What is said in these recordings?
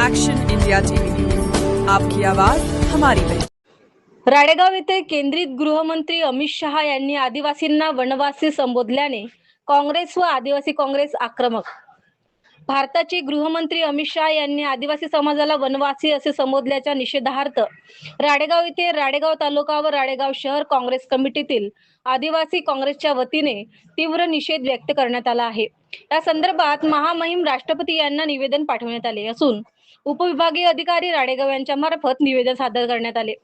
Action India TV news, आपकी आवाज हमारी पहचान। राडेगाव येथे केंद्रीय गृहमंत्री अमित शहा यांनी आदिवासींना वनवासी संबोधल्याने काँग्रेस व आदिवासी काँग्रेस आक्रमक। भारताचे गृहमंत्री अमित शहा यांनी आदिवासी समाजाला वनवासी असे संबोधल्याच्या निषेधार्थ राडेगाव येथे राडेगाव तालुका व राडेगाव शहर काँग्रेस कमिटीतील आदिवासी काँग्रेसच्या वतीने तीव्र निषेध व्यक्त करण्यात आला आहे। या संदर्भात महामहिम राष्ट्रपती यांना निवेदन पाठवण्यात आले असून उपविभागीय अधिकारी राडेगाव यांच्या मार्फत निवेदन सादर करण्यात आले।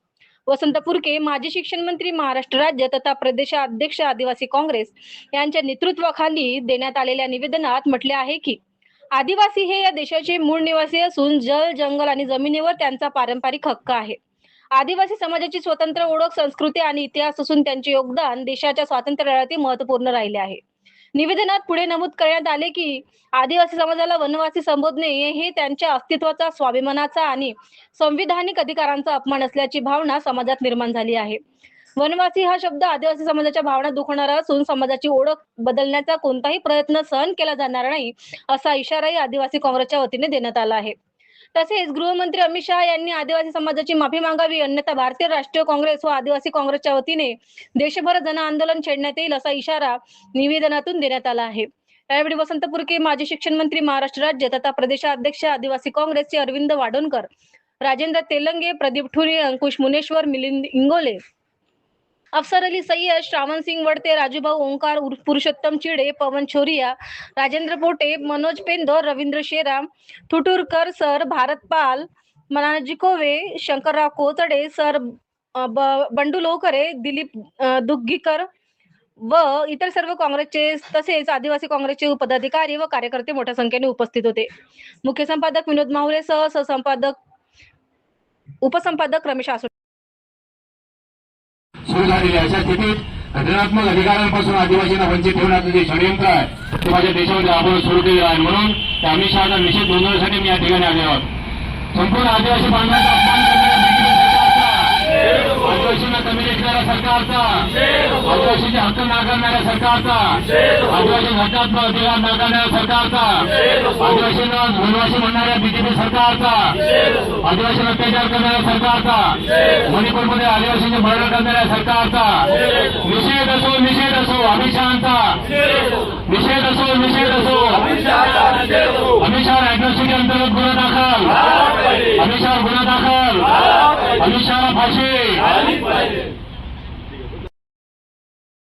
वसंत पुरके माजी शिक्षण मंत्री महाराष्ट्र राज्य तथा प्रदेशाध्यक्ष आदिवासी काँग्रेस यांच्या नेतृत्वाखाली देण्यात आलेल्या निवेदनात म्हटले आहे की आदिवासी हे या देशाचे मूळ निवासी असून जल, जंगल आणि जमिनीवर त्यांचा पारंपरिक हक्क आहे। आदिवासी समाजाची स्वतंत्र ओळख, संस्कृती आणि इतिहास असून त्यांचे योगदान देशाच्या स्वातंत्र्य लढ्यात महत्त्वपूर्ण राहिले आहे। निवेदनात पुढे नमूद करण्यात आले की आदिवासी समाजाला वनवासी संबोधणे हे त्यांच्या अस्तित्वाचा, स्वाभिमानाचा आणि संविधानिक अधिकारांचा अपमान असल्याची भावना समाजात निर्माण झाली आहे। वनवासी हा शब्द आदिवासी समाजाच्या भावना दुखवणारा असून समाजाची ओळख बदलण्याचा कोणताही प्रयत्न सहन केला जाणार नाही असा इशाराही आदिवासी काँग्रेसच्या वतीने देण्यात आला आहे। तसेच गृहमंत्री अमित शहा यांनी आदिवासी समाजाची माफी मागावी, अन्यथा भारतीय राष्ट्रीय काँग्रेस व आदिवासी काँग्रेसच्या वतीने देशभर जन आंदोलन छेडण्यात येईल असा इशारा निवेदनातून देण्यात आला आहे। यावेळी वसंत पुरके माजी शिक्षण मंत्री महाराष्ट्र राज्य तथा प्रदेशाध्यक्ष आदिवासी काँग्रेसचे अरविंद वाडोणकर, राजेंद्र तेलंगे, प्रदीप ठुरे, अंकुश मुनेश्वर, मिलिंद इंगोले, अफसर अली सय्यद, श्रावण सिंग वडते, राजूभाऊ ओंकार, पुरुषोत्तम चिडे, पवन छोरिया, राजेंद्र पोटे, मनोज पेंदोर, रवींद्र शेराम, थुटुरकर सर, भारत पाल, मनाजी कोवे, शंकरराव कोचडे सर, बंडू लोकरे, दिलीप दुग्गीकर व इतर सर्व काँग्रेसचे तसेच आदिवासी काँग्रेसचे पदाधिकारी व कार्यकर्ते मोठ्या संख्येने उपस्थित होते। मुख्य संपादक विनोद माहुले सह सहसंपादक उपसंपादक रमेश आसोटे सुरू झालेल्या अशा स्थितीत घटनात्मक अधिकारांपासून आदिवासींना वंचित ठेवण्याचं जे षडयंत्र आहे ते माझ्या देशामध्ये आपण सुरू केलेलं आहे। म्हणून त्या अमित शहाचा निषेध नोंदवण्यासाठी मी या ठिकाणी आले आहोत। संपूर्ण आदिवासी बांधवांचा अपमान करणाऱ्या आदिवासींना कमी लेखणाऱ्या सरकारचा, आदिवासीचे हक्क नाकारणाऱ्या सरकारचा, आदिवासी हक्कात्मक अधिकार नाकारणाऱ्या सरकारचा, आदिवासींना वनवासी म्हणणाऱ्या बीजेपी सरकारचा, आदिवासींना अत्याचार करणाऱ्या सरकारचा, मणिपूरमध्ये आदिवासींचे मर्डर करणाऱ्या सरकारचा निषेध असो अमित शहाचा निषेध असो अमित शहा ऍट्रॉसिटी अंतर्गत गुन्हा दाखल, अमित शहा गुन्हा दाखल, अमित शहाला फाशी।